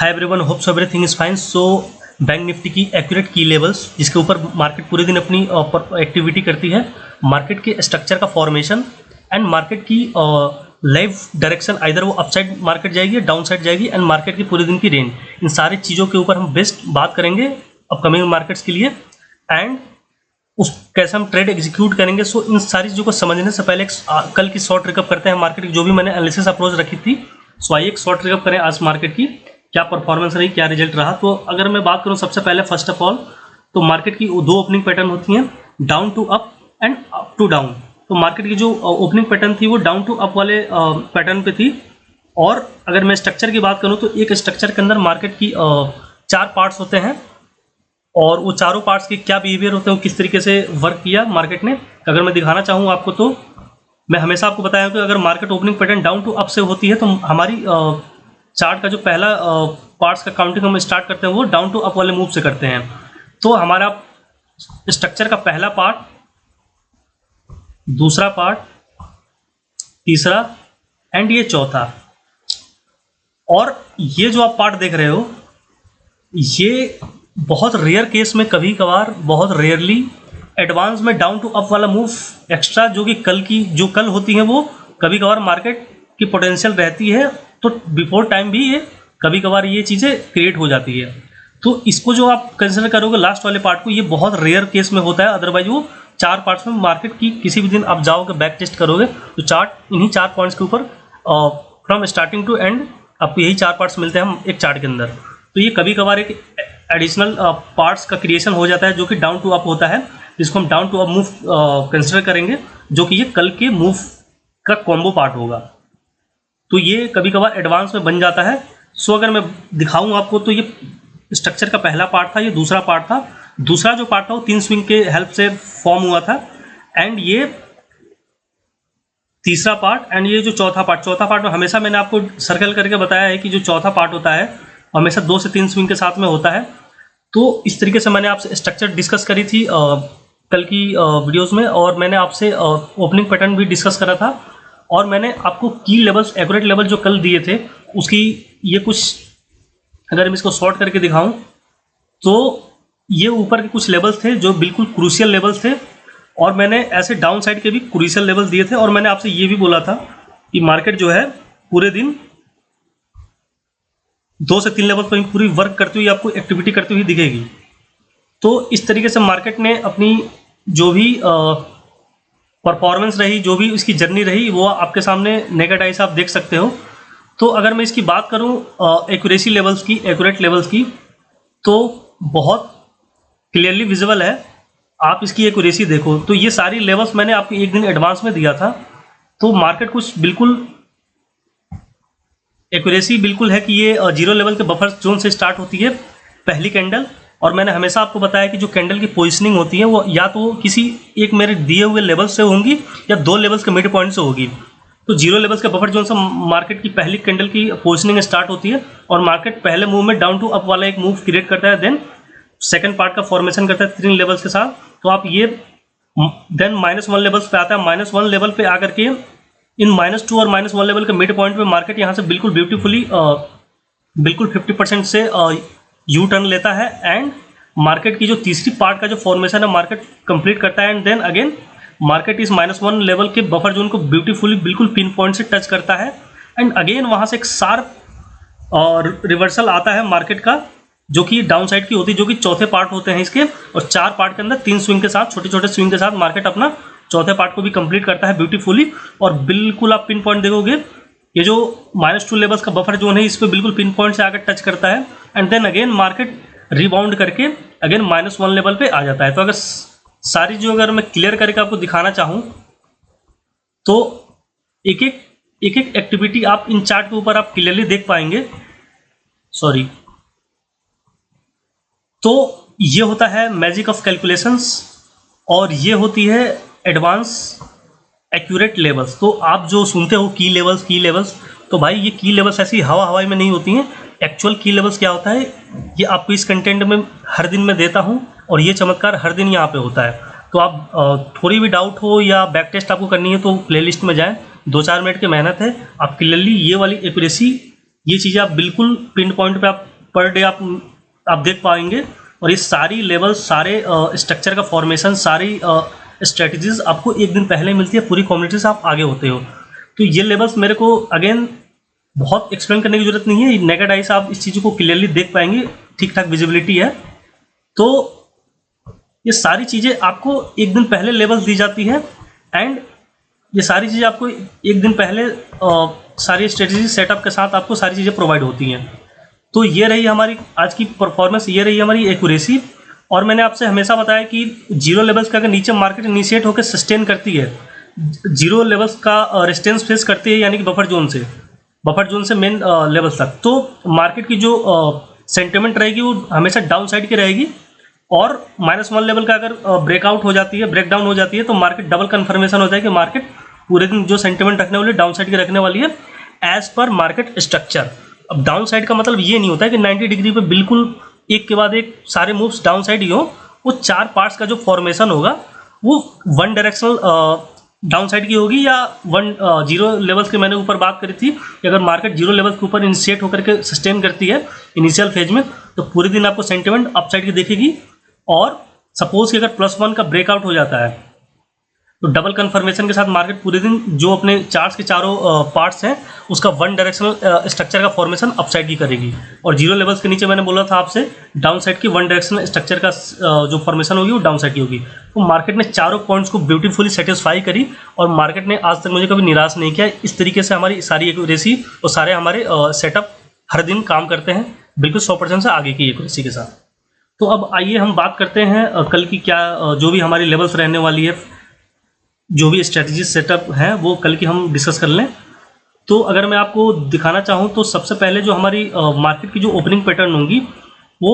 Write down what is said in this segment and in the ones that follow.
Hi everyone, hopes everything is fine. So bank Nifty की accurate की levels जिसके ऊपर मार्केट पूरे दिन अपनी एक्टिविटी करती है, मार्केट के स्ट्रक्चर का फॉर्मेशन एंड मार्केट की लाइव डायरेक्शन, आइदर वो अपसाइड मार्केट जाएगी या डाउन साइड जाएगी, एंड मार्केट की पूरे दिन की रेंज, इन सारी चीज़ों के ऊपर हम बेस्ट बात करेंगे अपकमिंग मार्केट्स के लिए एंड उस कैसे हम ट्रेड एग्जीक्यूट करेंगे। सो इन सारी चीज़ों को समझने से पहले कल की शॉर्ट रिकअप करते हैं मार्केट की, जो भी मैंने एनालिसिस अप्रोच रखी थी। सो आइए एक शॉर्ट रिकअप करें आज मार्केट की, क्या परफॉर्मेंस रही, क्या रिजल्ट रहा। तो अगर मैं बात करूं सबसे पहले फर्स्ट ऑफ ऑल, तो मार्केट की दो ओपनिंग पैटर्न होती हैं, down to up and up to down. तो मार्केट की जो ओपनिंग पैटर्न थी वो डाउन टू अप वाले पैटर्न पे थी। और अगर मैं स्ट्रक्चर की बात करूं तो एक स्ट्रक्चर के अंदर मार्केट की चार पार्ट्स होते हैं और वो चारों पार्ट्स के क्या बिहेवियर होते हैं, वो किस तरीके से वर्क किया मार्केट ने। अगर मैं दिखाना चाहूँ आपको, तो मैं हमेशा आपको बताया कि अगर market opening pattern down to up से होती है तो हमारी चार्ट का जो पहला पार्ट्स का काउंटिंग हम स्टार्ट करते हैं वो डाउन टू अप वाले मूव से करते हैं। तो हमारा स्ट्रक्चर का पहला पार्ट, दूसरा पार्ट, तीसरा एंड ये चौथा। और ये जो आप पार्ट देख रहे हो, ये बहुत रेयर केस में, कभी कभार, बहुत रेयरली एडवांस में डाउन टू अप वाला मूव एक्स्ट्रा जो कि कल की जो कल होती है वो कभी कभार मार्केट की पोटेंशियल रहती है, तो बिफोर टाइम भी ये कभी कभार ये चीज़ें क्रिएट हो जाती है। तो इसको जो आप कंसिडर करोगे लास्ट वाले पार्ट को, ये बहुत रेयर केस में होता है। अदरवाइज वो चार पार्ट्स में मार्केट की किसी भी दिन आप जाओगे बैक टेस्ट करोगे तो चार्ट इन्हीं चार पॉइंट्स के ऊपर फ्रॉम स्टार्टिंग टू एंड आपको यही चार पार्ट्स मिलते हैं हम एक चार्ट के अंदर। तो ये कभी कभार एक एडिशनल पार्ट्स का क्रिएशन हो जाता है जो कि डाउन टू अप होता है, जिसको हम down to up move consider करेंगे, जो कि ये कल के मूव का कॉम्बो पार्ट होगा। तो ये कभी कभार एडवांस में बन जाता है। सो अगर मैं दिखाऊं आपको, तो ये स्ट्रक्चर का पहला पार्ट था, ये दूसरा पार्ट था। दूसरा जो पार्ट था वो तीन स्विंग के हेल्प से फॉर्म हुआ था, एंड ये तीसरा पार्ट, एंड ये जो चौथा पार्ट में हमेशा मैंने आपको सर्कल करके बताया है कि जो चौथा पार्ट होता है हमेशा 2 से 3 स्विंग के साथ में होता है। तो इस तरीके से मैंने आपसे स्ट्रक्चर डिस्कस करी थी कल की वीडियोस में, और मैंने आपसे ओपनिंग पैटर्न भी डिस्कस करा था, और मैंने आपको की लेवल्स, एक्यूरेट लेवल जो कल दिए थे उसकी ये कुछ, अगर मैं इसको शॉर्ट करके दिखाऊं तो ये ऊपर के कुछ लेवल्स थे जो बिल्कुल क्रूशियल लेवल्स थे, और मैंने ऐसे डाउन साइड के भी क्रूशियल लेवल्स दिए थे। और मैंने आपसे ये भी बोला था कि मार्केट जो है पूरे दिन 2 से 3 लेवल पर पूरी वर्क करती हुई, आपको एक्टिविटी करती हुई दिखेगी। तो इस तरीके से मार्केट ने अपनी जो भी परफॉर्मेंस रही, जो भी इसकी जर्नी रही, वो आपके सामने नेकेड आई से आप देख सकते हो। तो अगर मैं इसकी बात करूं एक्यूरेसी लेवल्स की, एक्यूरेट लेवल्स की, तो बहुत क्लियरली विजिबल है। आप इसकी एक्यूरेसी देखो तो ये सारी लेवल्स मैंने आपको एक दिन एडवांस में दिया था। तो मार्केट कुछ बिल्कुल एक्यूरेसी बिल्कुल है कि ये 0 लेवल के बफर जोन से स्टार्ट होती है पहली कैंडल, और मैंने हमेशा आपको बताया कि जो कैंडल की पोजीशनिंग होती है वो या तो किसी एक मेरे दिए हुए लेवल से होंगी या 2 लेवल्स के मिड पॉइंट से होगी। तो 0 लेवल्स के बफर जोन से मार्केट की पहली कैंडल की पोजीशनिंग स्टार्ट होती है, और मार्केट पहले मूव में डाउन टू अप वाला एक मूव क्रिएट करता है, देन सेकंड पार्ट का फॉर्मेशन करता है 3 लेवल्स के साथ। तो आप ये देन -1 लेवल्स पे आता है, -1 लेवल पे आकर के इन -2 और -1 लेवल के मिड पॉइंट पे मार्केट यहाँ से बिल्कुल ब्यूटीफुली बिल्कुल 50% से यू टर्न लेता है, एंड मार्केट की जो तीसरी पार्ट का जो फॉर्मेशन है मार्केट कंप्लीट करता है, एंड देन अगेन मार्केट इस -1 लेवल के बफर जोन को ब्यूटीफुली बिल्कुल पिन पॉइंट से टच करता है, एंड अगेन वहाँ से एक शार्प और रिवर्सल आता है मार्केट का, जो कि डाउन साइड की होती है, जो कि चौथे पार्ट होते हैं इसके। और 4 पार्ट के अंदर 3 स्विंग के साथ, छोटे छोटे स्विंग के साथ मार्केट अपना चौथे पार्ट को भी कंप्लीट करता है ब्यूटीफुली। और बिल्कुल आप पिन पॉइंट देखोगे, ये जो -2 लेवल्स का बफर जोन है इस पर बिल्कुल पिन पॉइंट से आकर टच करता है, and then again market rebound करके अगेन -1 लेवल पे आ जाता है। तो अगर सारी जो अगर मैं क्लियर करके आपको दिखाना चाहूँ तो एक एक एक्टिविटी आप इन चार्ट के ऊपर आप क्लियरली देख पाएंगे। सॉरी, तो ये होता है मैजिक ऑफ कैलकुलेशंस, और ये होती है एडवांस एक्यूरेट लेवल्स। तो आप जो सुनते हो की लेवल्स, तो भाई ये की लेवल्स ऐसी हवाई में नहीं होती हैं। एक्चुअल की लेवल्स क्या होता है, ये आपको इस कंटेंट में हर दिन मैं देता हूँ, और ये चमत्कार हर दिन यहाँ पे होता है। तो आप थोड़ी भी डाउट हो या बैक टेस्ट आपको करनी है तो प्लेलिस्ट में जाएं, 2-4 मिनट की मेहनत है, आप क्लियरली ये वाली एक्यूरेसी, ये चीज़ें आप बिल्कुल पिन पॉइंट पे आप पर डे आप देख पाएंगे। और ये सारी लेवल्स, सारे स्ट्रक्चर का फॉर्मेशन, सारी स्ट्रेटजीज आपको एक दिन पहले मिलती है, पूरी कम्युनिटी से आप आगे होते हो। तो ये लेवल्स मेरे को अगेन बहुत एक्सप्लेन करने की जरूरत नहीं है, नेकेड आई से आप इस चीज़ को क्लियरली देख पाएंगे, ठीक ठाक विजिबिलिटी है। तो ये सारी चीज़ें आपको एक दिन पहले लेवल्स दी जाती है, एंड ये सारी चीज़ें आपको एक दिन पहले सारी स्ट्रेटजी सेटअप के साथ आपको सारी चीज़ें प्रोवाइड होती हैं। तो ये रही हमारी आज की परफॉर्मेंस, ये रही हमारी एक्यूरेसी। और मैंने आपसे हमेशा बताया कि जीरो लेवल्स का अगर नीचे मार्केट इनिशिएट होकर सस्टेन करती है, जीरो लेवल्स का रेजिस्टेंस फेस करती है, यानी कि बफर जोन से मेन लेवल्स तक, तो मार्केट की जो सेंटिमेंट रहेगी वो हमेशा डाउन साइड की रहेगी। और -1 लेवल का अगर ब्रेकआउट हो जाती है, ब्रेकडाउन हो जाती है, तो मार्केट डबल कन्फर्मेशन होता है कि मार्केट पूरे दिन जो सेंटिमेंट रखने वाली है डाउन साइड की रखने वाली है एज पर मार्केट स्ट्रक्चर। अब डाउन साइड का मतलब ये नहीं होता है कि 90 डिग्री पे बिल्कुल एक के बाद एक सारे मूव्स डाउन साइड ही हो। वो 4 पार्ट्स का जो फॉर्मेशन होगा वो वन डायरेक्शनल डाउन साइड की होगी, या जीरो लेवल्स के मैंने ऊपर बात करी थी कि अगर मार्केट जीरो लेवल्स के ऊपर इनिशिएट होकर के सस्टेन करती है इनिशियल फेज में, तो पूरे दिन आपको सेंटिमेंट अपसाइड की देखेगी। और सपोज कि अगर +1 का ब्रेकआउट हो जाता है तो डबल कन्फर्मेशन के साथ मार्केट पूरे दिन जो अपने चार्ट्स के चारों पार्ट्स हैं उसका वन डायरेक्शनल स्ट्रक्चर का फॉर्मेशन अपसाइड की करेगी। और जीरो लेवल्स के नीचे मैंने बोला था आपसे डाउन साइड की वन डायरेक्शनल स्ट्रक्चर का जो फॉर्मेशन होगी वो डाउन साइड की होगी। तो मार्केट ने चारों पॉइंट्स को ब्यूटीफुली सेटिस्फाई करी और मार्केट ने आज तक मुझे कभी निराश नहीं किया। इस तरीके से हमारी सारी एक्यूरेसी और सारे हमारे सेटअप हर दिन काम करते हैं बिल्कुल 100% से आगे की एक्यूरेसी के साथ। तो अब आइए हम बात करते हैं कल की क्या जो भी हमारी लेवल्स रहने वाली है, जो भी स्ट्रेटजी सेटअप है वो कल की हम डिस्कस कर लें। तो अगर मैं आपको दिखाना चाहूँ तो सबसे पहले जो हमारी मार्केट की जो ओपनिंग पैटर्न होगी वो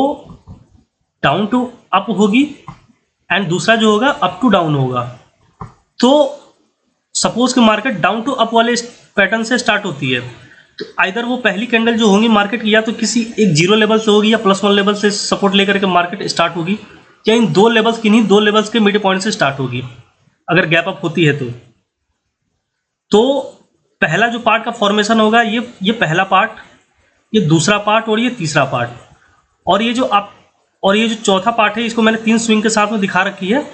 डाउन टू अप होगी, एंड दूसरा जो होगा अप टू डाउन होगा। तो सपोज कि मार्केट डाउन टू अप वाले पैटर्न से स्टार्ट होती है, तो आइदर वो पहली कैंडल जो होंगी मार्केट की या तो किसी एक जीरो लेवल से होगी या +1 लेवल से सपोर्ट लेकर के मार्केट स्टार्ट होगी, या इन दो लेवल्स की नहीं, 2 लेवल्स के मिड पॉइंट से स्टार्ट होगी अगर गैप अप होती है। तो पहला जो पार्ट का फॉर्मेशन होगा ये पहला पार्ट, ये दूसरा पार्ट और ये तीसरा पार्ट, और ये जो चौथा पार्ट है इसको मैंने 3 स्विंग के साथ में दिखा रखी है,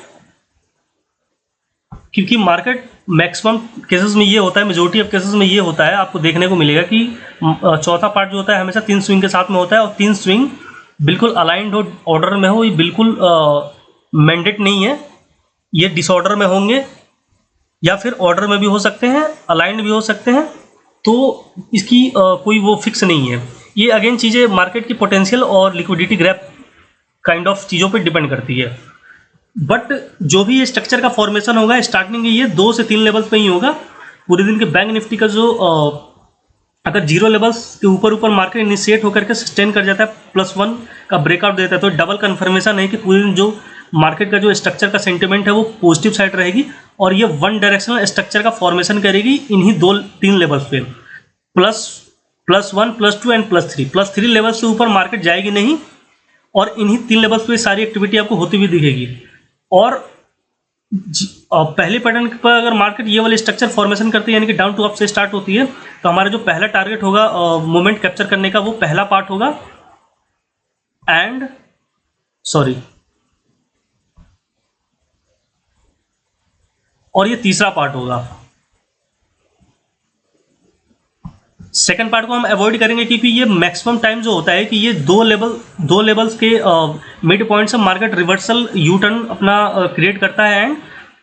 क्योंकि मार्केट मैक्सिमम केसेस में ये होता है, मेजोरिटी ऑफ केसेस में ये होता है, आपको देखने को मिलेगा कि चौथा पार्ट जो होता है हमेशा 3 स्विंग के साथ में होता है, और 3 स्विंग बिल्कुल अलाइंड हो, ऑर्डर में हो। ये बिल्कुल मैंडेट नहीं है, ये डिसऑर्डर में होंगे या फिर ऑर्डर में भी हो सकते हैं, अलाइंड भी हो सकते हैं। तो इसकी कोई वो फिक्स नहीं है। ये अगेन चीज़ें मार्केट की पोटेंशियल और लिक्विडिटी ग्रैप काइंड ऑफ चीज़ों पे डिपेंड करती है। बट जो भी ये स्ट्रक्चर का फॉर्मेशन होगा स्टार्टिंग ये 2 से 3 लेवल्स पे ही होगा। पूरे दिन के बैंक निफ्टी का जो अगर जीरो लेवल्स के ऊपर मार्केट इनिशिएट होकर के सस्टेन कर जाता है, +1 का ब्रेकआउट देता है, तो डबल कन्फर्मेशन है कि पूरे दिन जो मार्केट का जो स्ट्रक्चर का सेंटिमेंट है वो पॉजिटिव साइड रहेगी, और ये वन डायरेक्शनल स्ट्रक्चर का फॉर्मेशन करेगी इन्हीं 2-3 लेवल्स पे, +1, +2 एंड +3 लेवल्स से ऊपर मार्केट जाएगी नहीं, और इन्हीं 3 लेवल्स पे सारी एक्टिविटी आपको होती हुई दिखेगी। और पहले पैटर्न पर अगर मार्केट ये वाली स्ट्रक्चर फॉर्मेशन करती है, यानी कि डाउन टू अप से स्टार्ट होती है, तो हमारा जो पहला टारगेट होगा मोमेंट कैप्चर करने का वो पहला पार्ट होगा, और ये तीसरा पार्ट होगा। सेकंड पार्ट को हम अवॉइड करेंगे क्योंकि ये मैक्सिमम टाइम जो होता है कि ये 2 लेवल्स के मिड पॉइंट से मार्केट रिवर्सल यू टर्न अपना क्रिएट करता है, एंड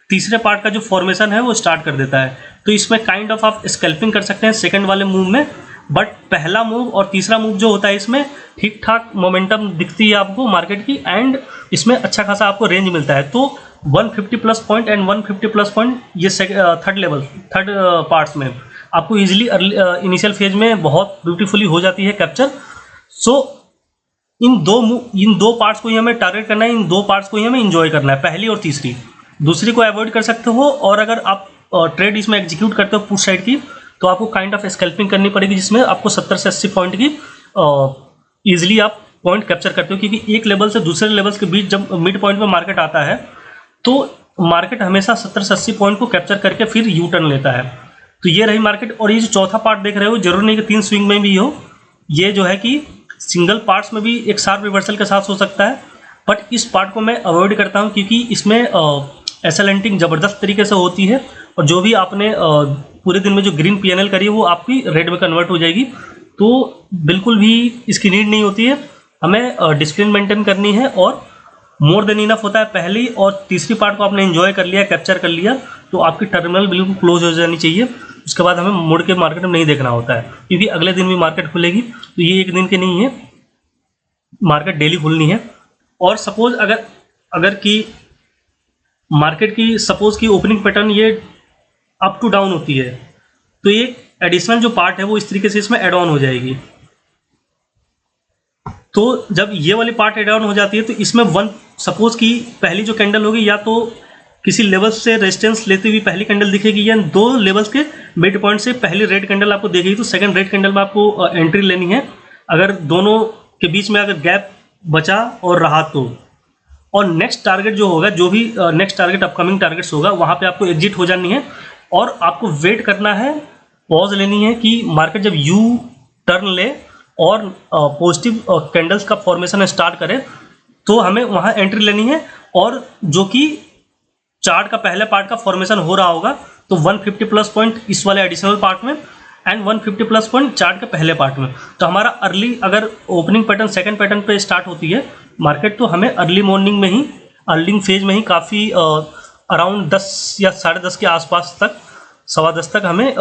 तीसरे पार्ट का जो फॉर्मेशन है वो स्टार्ट कर देता है। तो इसमें काइंड ऑफ आप स्कैल्पिंग कर सकते हैं सेकंड वाले मूव में, बट पहला मूव और तीसरा मूव जो होता है इसमें ठीक ठाक मोमेंटम दिखती है आपको मार्केट की, एंड इसमें अच्छा खासा आपको रेंज मिलता है। तो 150+ पॉइंट एंड 150+ पॉइंट ये थर्ड पार्ट्स में आपको इजीली इनिशियल फेज में बहुत ब्यूटीफुली हो जाती है कैप्चर। सो इन दो पार्ट्स को ही हमें टारगेट करना है, इन 2 पार्ट्स को ही हमें इंजॉय करना है, पहली और तीसरी। दूसरी को अवॉइड कर सकते हो, और अगर आप ट्रेड इसमें एग्जीक्यूट करते हो पुट साइड की, तो आपको काइंड ऑफ स्कैल्पिंग करनी पड़ेगी, जिसमें आपको 70 से 80 पॉइंट की ईजिली आप पॉइंट कैप्चर करते हो, क्योंकि एक लेवल से दूसरे लेवल्स के बीच जब मिड पॉइंट में मार्केट आता है तो मार्केट हमेशा 70 से 80 पॉइंट को कैप्चर करके फिर यू टर्न लेता है। तो ये रही मार्केट। और ये जो चौथा पार्ट देख रहे हो, जरूर नहीं कि 3 स्विंग में भी हो, ये जो है कि सिंगल पार्ट्स में भी एक शार्प रिवर्सल के साथ हो सकता है, बट इस पार्ट को मैं अवॉइड करता हूँ क्योंकि इसमें एसएलएंटिंग ज़बरदस्त तरीके से होती है और जो भी आपने पूरे दिन में जो ग्रीन पीएनएल करी है वो आपकी रेड में कन्वर्ट हो जाएगी। तो बिल्कुल भी इसकी नीड नहीं होती है, हमें डिसिप्लिन मेंटेन करनी है और मोर देन इनफ होता है। पहली और तीसरी पार्ट को आपने एंजॉय कर लिया, कैप्चर कर लिया, तो आपकी टर्मिनल बिल्कुल क्लोज हो जानी चाहिए। उसके बाद हमें मुड़ के मार्केट में नहीं देखना होता है क्योंकि अगले दिन भी मार्केट खुलेगी, तो ये एक दिन की नहीं है, मार्केट डेली खुलनी है। और सपोज अगर कि मार्केट की सपोज की ओपनिंग पैटर्न ये अप टू डाउन होती है, तो ये एडिशनल जो पार्ट है वो इस तरीके से इसमें एड ऑन हो जाएगी। तो जब ये वाली पार्ट एड ऑन हो जाती है तो इसमें सपोज की पहली जो कैंडल होगी या तो किसी लेवल से रेजिस्टेंस लेती हुई पहली कैंडल दिखेगी या दो लेवल्स के मिड पॉइंट से पहली रेड कैंडल आपको दिखेगी, तो सेकंड रेड कैंडल में आपको एंट्री लेनी है। अगर दोनों के बीच में अगर गैप बचा और रहा तो, और नेक्स्ट टारगेट जो होगा, जो भी नेक्स्ट टारगेट अपकमिंग टारगेट्स होगा, वहाँ पे आपको एग्जिट हो जानी है और आपको वेट करना है, पॉज लेनी है कि मार्केट जब यू टर्न ले और पॉजिटिव कैंडल्स का फॉर्मेशन स्टार्ट करे तो हमें वहाँ एंट्री लेनी है। और जो कि चार्ट का पहले पार्ट का फॉर्मेशन हो रहा होगा तो 150 प्लस पॉइंट इस वाले एडिशनल पार्ट में एंड 150 प्लस पॉइंट चार्ट के पहले पार्ट में। तो हमारा अर्ली अगर ओपनिंग पैटर्न सेकंड पैटर्न पे स्टार्ट होती है मार्केट, तो हमें अर्ली मॉर्निंग में ही, अर्लिंग फेज में ही काफ़ी अराउंड 10 या 10:30 के आसपास तक, 10:15 तक हमें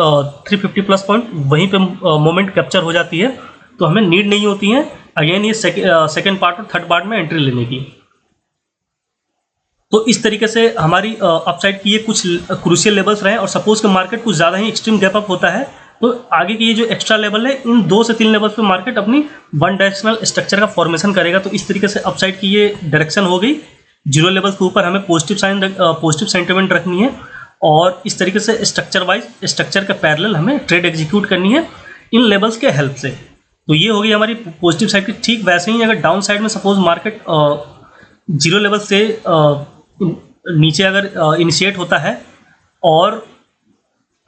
350 प्लस पॉइंट वहीं पे मोमेंट कैप्चर हो जाती है। तो हमें नीड नहीं होती है अगेन ये सेकेंड पार्ट और थर्ड पार्ट में एंट्री लेने की। तो इस तरीके से हमारी अपसाइड की ये कुछ क्रूशियल लेवल्स रहे। और सपोज कि मार्केट कुछ ज़्यादा ही एक्सट्रीम गैप अप होता है तो आगे के ये जो एक्स्ट्रा लेवल है, इन 2 से 3 लेवल्स पे मार्केट अपनी वन डायरेक्शनल स्ट्रक्चर का फॉर्मेशन करेगा। तो इस तरीके से अपसाइड की ये डायरेक्शन हो गई। जीरो लेवल के ऊपर हमें पॉजिटिव सेंटिमेंट रखनी है और इस तरीके से स्ट्रक्चर वाइज, स्ट्रक्चर के पैरेलल हमें ट्रेड एग्जीक्यूट करनी है इन लेवल्स के हेल्प से। तो ये होगी हमारी पॉजिटिव साइड की। ठीक वैसे ही अगर डाउन साइड में सपोज मार्केट जीरो लेवल से नीचे अगर इनिशिएट होता है और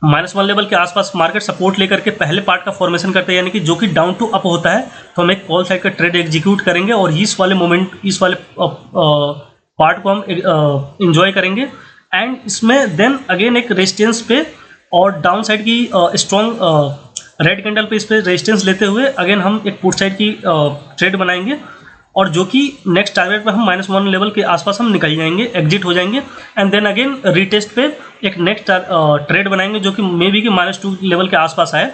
-1 लेवल के आसपास मार्केट सपोर्ट लेकर के पहले पार्ट का फॉर्मेशन करते हैं, यानी कि जो कि डाउन टू अप होता है, तो हम एक कॉल साइड का ट्रेड एग्जीक्यूट करेंगे और इस वाले मोमेंट, इस वाले पार्ट को हम इंजॉय करेंगे। एंड इसमें देन अगेन एक रेजिस्टेंस पे और डाउन साइड की स्ट्रॉन्ग रेड कैंडल पे इस पर रेजिस्टेंस लेते हुए अगेन हम एक पुट साइड की ट्रेड बनाएंगे और जो कि नेक्स्ट टारगेट पे हम -1 लेवल के आसपास हम निकल जाएंगे, एग्जिट हो जाएंगे। एंड देन अगेन रीटेस्ट पे एक नेक्स्ट ट्रेड बनाएंगे जो कि मे बी कि -2 लेवल के आसपास आए।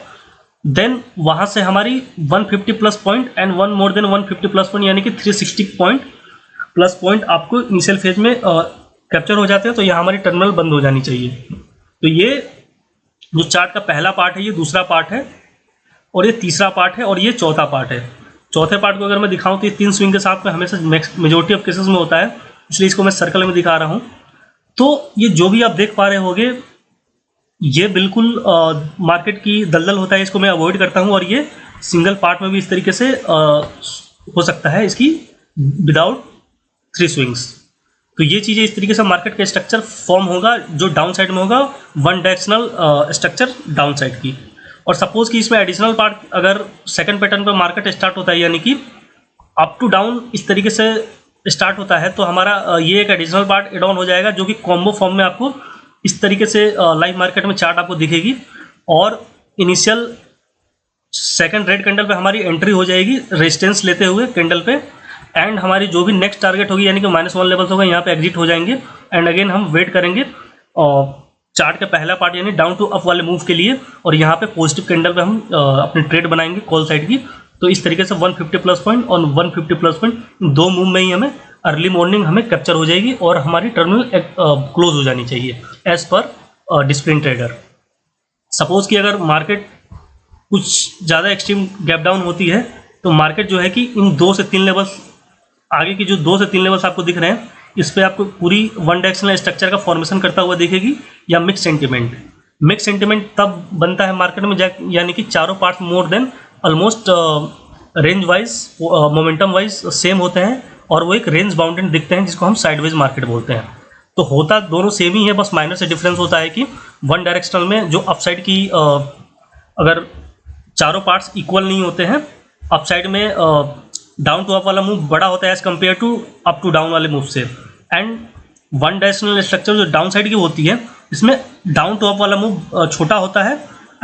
देन वहाँ से हमारी 150 plus point and one more than 150 plus point यानी कि 360 पॉइंट प्लस पॉइंट आपको इनिशियल फेज में कैप्चर हो जाते हैं। तो यहाँ हमारी टर्मिनल बंद हो जानी चाहिए। तो ये जो चार्ट का पहला पार्ट है, ये दूसरा पार्ट है और ये तीसरा पार्ट है और ये चौथा पार्ट है। चौथे पार्ट को अगर मैं दिखाऊं तो ये 3 स्विंग के साथ में हमेशा मेजोरिटी ऑफ केसेस में होता है, इसलिए इसको मैं सर्कल में दिखा रहा हूं। तो ये जो भी आप देख पा रहे होंगे ये बिल्कुल मार्केट की दलदल होता है, इसको मैं अवॉइड करता हूं। और ये सिंगल पार्ट में भी इस तरीके से हो सकता है इसकी विदाउट 3 स्विंग्स। तो ये चीज़ें इस तरीके से मार्केट का स्ट्रक्चर फॉर्म होगा जो डाउन साइड में होगा, one directional structure down side की। और सपोज कि इसमें एडिशनल पार्ट अगर सेकंड पैटर्न पर मार्केट स्टार्ट होता है यानी कि अप टू डाउन इस तरीके से स्टार्ट होता है, तो हमारा ये एक एडिशनल पार्ट एड ऑन हो जाएगा जो कि कॉम्बो फॉर्म में आपको इस तरीके से लाइव मार्केट में चार्ट आपको दिखेगी। और इनिशियल सेकंड रेड कैंडल पे हमारी एंट्री हो जाएगी रेजिस्टेंस लेते हुए कैंडल पे, एंड हमारी जो भी नेक्स्ट टारगेट होगी यानी कि -1 लेवल होगा, यहाँ पे एग्जिट हो जाएंगे। एंड अगेन हम वेट करेंगे चार्ट का पहला पार्ट यानी डाउन टू अप वाले मूव के लिए, और यहाँ पे पॉजिटिव कैंडल पे हम अपनी ट्रेड बनाएंगे कॉल साइड की। तो इस तरीके से 150 प्लस पॉइंट और 150 प्लस पॉइंट 2 मूव में ही हमें अर्ली मॉर्निंग हमें कैप्चर हो जाएगी और हमारी टर्मिनल क्लोज हो जानी चाहिए as per discipline trader. Suppose कि अगर मार्केट कुछ ज़्यादा एक्सट्रीम गैप डाउन होती है तो मार्केट जो है कि इन 2 से 3 लेवल्स, आगे की जो 2 से 3 लेवल्स आपको दिख रहे हैं, इस पे आपको पूरी वन डायरेक्शनल स्ट्रक्चर का फॉर्मेशन करता हुआ दिखेगी या मिक्स सेंटिमेंट। मिक्स सेंटिमेंट तब बनता है मार्केट में यानी कि चारों parts more than almost range wise momentum wise same होते हैं और वो एक रेंज बाउंडेड दिखते हैं जिसको हम साइडवेज मार्केट बोलते हैं। तो होता दोनों सेम ही है, बस माइनर से डिफरेंस होता है कि वन डायरेक्शनल में जो अपसाइड की अगर चारों पार्ट्स इक्वल नहीं होते हैं अप साइड में डाउन टू अप वाला मूव बड़ा होता है as compare to up to down वाले मूव से। एंड वन डायरेक्शनल स्ट्रक्चर जो डाउन साइड की होती है, इसमें डाउन टू अप वाला मूव छोटा होता है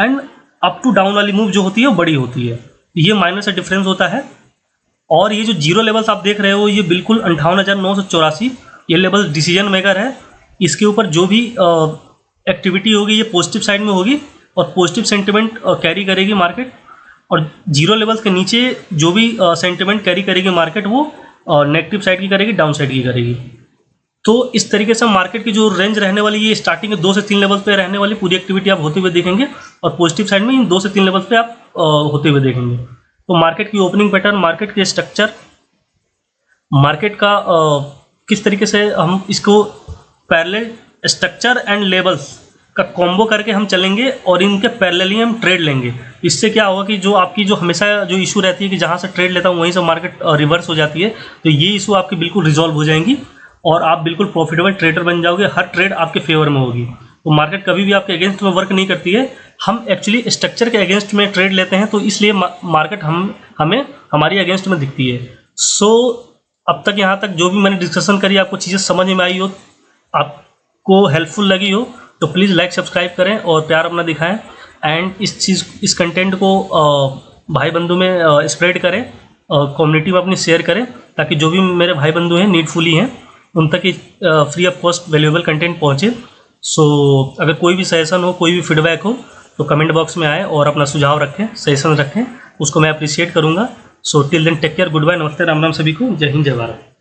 एंड अप टू डाउन वाली मूव जो होती है वो बड़ी होती है। ये माइनर से डिफरेंस होता है। और ये जो जीरो लेवल्स आप देख रहे हो, ये बिल्कुल 58,984 ये लेवल डिसीजन मेकर है। इसके ऊपर जो भी एक्टिविटी होगी ये पॉजिटिव साइड में होगी और पॉजिटिव सेंटिमेंट कैरी करेगी मार्केट, और जीरो लेवल्स के नीचे जो भी सेंटिमेंट कैरी करेगी मार्केट वो नेगेटिव साइड की करेगी, डाउन साइड की करेगी। तो इस तरीके से मार्केट की जो रेंज रहने वाली है, स्टार्टिंग के 2 से 3 लेवल्स पे रहने वाली पूरी एक्टिविटी आप होते हुए देखेंगे, और पॉजिटिव साइड में इन 2 से 3 लेवल्स पे आप होते हुए देखेंगे। तो मार्केट की ओपनिंग पैटर्न, मार्केट के स्ट्रक्चर, मार्केट का किस तरीके से हम इसको पैरेलल स्ट्रक्चर एंड लेवल्स का कॉम्बो करके हम चलेंगे और इनके पैरेलली हम ट्रेड लेंगे। इससे क्या होगा कि जो आपकी जो हमेशा जो इशू रहती है कि जहाँ से ट्रेड लेता हूँ वहीं से मार्केट रिवर्स हो जाती है, तो ये इशू आपकी बिल्कुल रिजॉल्व हो जाएंगी और आप बिल्कुल प्रॉफिटेबल ट्रेडर बन जाओगे। हर ट्रेड आपके फेवर में होगी। तो मार्केट कभी भी आपके अगेंस्ट में वर्क नहीं करती है। हम एक्चुअली स्ट्रक्चर के अगेंस्ट में ट्रेड लेते हैं, तो इसलिए मार्केट हमें हमारी अगेंस्ट में दिखती है। सो अब तक यहाँ तक जो भी मैंने डिस्कशन करी, आपको चीज़ें समझ में आई हो, आपको हेल्पफुल लगी हो, तो प्लीज़ लाइक सब्सक्राइब करें और प्यार अपना दिखाएं। एंड इस कंटेंट को भाई बंधु में स्प्रेड करें, कम्युनिटी में अपनी शेयर करें, ताकि जो भी मेरे भाई बंधु हैं नीडफुली हैं उन तक free of cost valuable content पहुँचे। सो अगर कोई भी सजेशन हो, कोई भी फीडबैक हो, तो कमेंट बॉक्स में आए और अपना सुझाव रखें, सजेशन रखें, उसको मैं अप्रिशिएट करूँगा। So till then take care, good bye, नमस्ते, राम राम सभी को, जय हिंद, जय भारत।